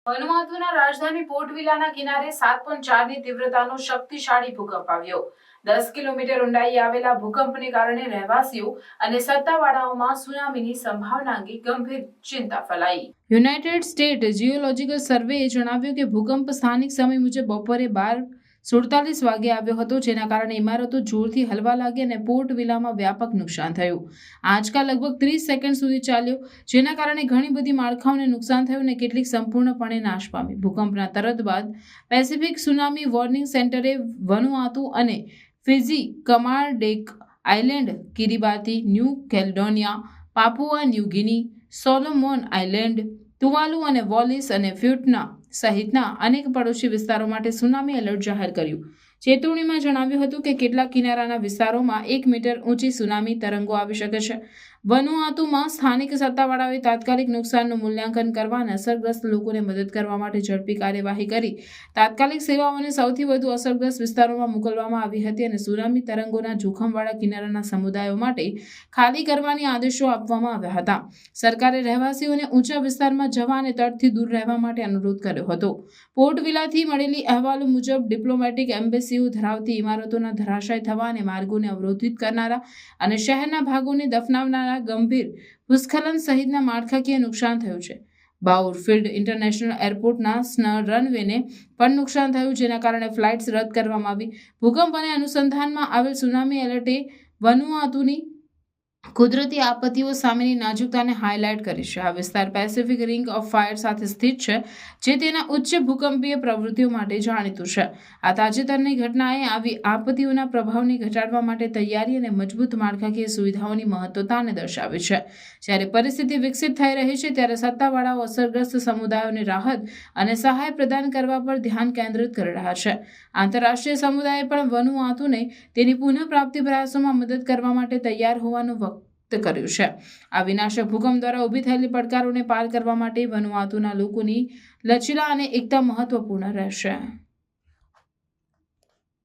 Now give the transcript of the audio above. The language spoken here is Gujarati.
વનુઆતુના રાજધાની પોર્ટ વિલાના કિનારે 7.4ની તીવ્રતાનો શક્તિશાળી ભૂકંપ આવ્યો। 10 કિલોમીટર ઊંડાઈએ આવેલા ભૂકંપને કારણે રહેવાસીઓ અને સત્તાવાળાઓમાં સુનામીની સંભાવના અંગે ગંભીર ચિંતા ફેલાઈ। યુનાઇટેડ સ્ટેટ જીઓલોજીકલ સર્વેએ જણાવ્યું કે ભૂકંપ સ્થાનિક સમય મુજબ બપોરે 12:47 વાગે આવ્યો હતો, જેના કારણે ઇમારતો જોરથી હલવા લાગી અને પોર્ટ વિલામાં વ્યાપક નુકસાન થયું। આંચકા લગભગ 30 સેકન્ડ સુધી ચાલ્યો, જેના કારણે ઘણી બધી માળખાઓને નુકસાન થયું અને કેટલીક સંપૂર્ણપણે નાશ પામી। ભૂકંપના તરત બાદ પેસિફિક સુનામી વોર્નિંગ સેન્ટરે વનુઆતુ અને Fiji, Kermadec island, Kiribati, New Caledonia, Papua New Guinea, Solomon island, Tuvalu અને વોલિસ અને ફ્યુટના સહિતના અનેક પડોશી વિસ્તારો માટે સુનામી એલર્ટ જાહેર કર્યું। ચેતવણીમાં જણાવ્યું હતું કે કેટલાક કિનારાના વિસ્તારોમાં 1 મીટર ઊંચી સુનામી તરંગો આવી શકે છે। વનુઆતુમાં સ્થાનિક સત્તાવાળાઓએ તાત્કાલિક નુકસાનનું મૂલ્યાંકન કરવા અને અસરગ્રસ્ત લોકોને મદદ કરવા માટે ઝડપી કાર્યવાહી કરી તાત્કાલિક સેવાઓને સૌથી વધુ અસરગ્રસ્ત વિસ્તારોમાં મોકલવામાં આવી હતી અને સુનામી તરંગોના જોખમવાળા કિનારાના સમુદાયો માટે ખાલી કરવાની આદેશો આપવામાં આવ્યા હતા। સરકારે રહેવાસીઓને ઊંચા વિસ્તારમાં જવા અને તટથી દૂર રહેવા માટે અનુરોધ કર્યો હતો। પોર્ટ વિલાથી મળેલી અહેવાલો મુજબ ડિપ્લોમેટિક એમ્બેસીઓ ધરાવતી ઇમારતોના ધરાશાય થવા અને માર્ગોને અવરોધિત કરનારા અને શહેરના ભાગોને દફનાવનારા ગંભીર ભૂસ્ખલન સહિતના માળખાકીય નુકસાન થયું છે। બાઉરફિલ્ડ ઇન્ટરનેશનલ એરપોર્ટના રનવેને પણ નુકસાન થયું, જેના કારણે ફ્લાઇટ્સ રદ કરવામાં આવી। ભૂકંપ અને અનુસંધાનમાં આવેલ સુનામી એલર્ટે વનુઆતુની કુદરતી આપત્તિઓ સામેની નાજુકતાને હાઇલાઇટ કરી છે। આ વિસ્તાર પેસિફિક રિંગ ઓફ ફાયર સાથે સ્થિત છે, જે તેના ઉચ્ચ ભૂકંપીય પ્રવૃત્તિઓ માટે જાણીતું છે। આ તાજેતરની ઘટનાએ આવી આપત્તિઓના પ્રભાવને ઘટાડવા માટે તૈયારી અને મજબૂત માળખાકીય સુવિધાઓની મહત્વતાને દર્શાવી છે। જ્યારે પરિસ્થિતિ વિકસિત થઈ રહી છે, ત્યારે સત્તાવાળાઓ અસરગ્રસ્ત સમુદાયોને રાહત અને સહાય પ્રદાન કરવા પર ધ્યાન કેન્દ્રિત કરી રહ્યા છે। આંતરરાષ્ટ્રીય સમુદાય પણ વનુઆતુને તેની પુનઃપ્રાપ્તિ પ્રયાસોમાં મદદ કરવા માટે તૈયાર હોવાનું કર્યું છે। આ વિનાશક ભૂકંપ દ્વારા ઊભી થયેલી પડકારોને પાર કરવા માટે વનુઆતુના લોકોની લચીલા અને એકતા મહત્વપૂર્ણ રહેશે।